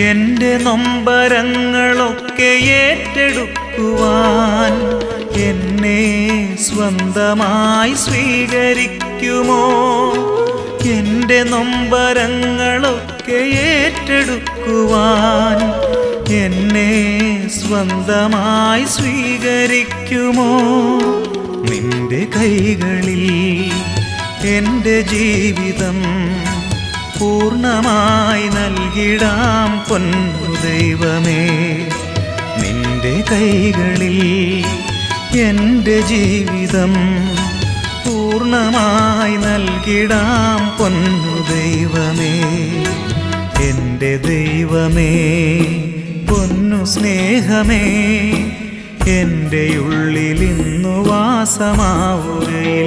എൻ്റെ നൊമ്പരങ്ങളൊക്കെ ഏറ്റെടുക്കുവാൻ എന്നെ സ്വന്തമായി സ്വീകരിക്കുമോ? എൻ്റെ നൊമ്പരങ്ങളൊക്കെ ഏറ്റെടുക്കുവാൻ എന്നെ സ്വന്തമായി സ്വീകരിക്കുമോ? നിന്റെ കൈകളിൽ എൻ്റെ ജീവിതം പൂർണ്ണമായി നൽകിടാം പൊന്നു ദൈവമേ. നിന്റെ കൈകളിൽ എൻ്റെ ജീവിതം പൂർണ്ണമായി നൽകിടാം പൊന്നു ദൈവമേ. എൻ്റെ ദൈവമേ, പൊന്നു സ്നേഹമേ, എൻ്റെ ഉള്ളിലിന്നു വാസമാവുകയില്ലേ?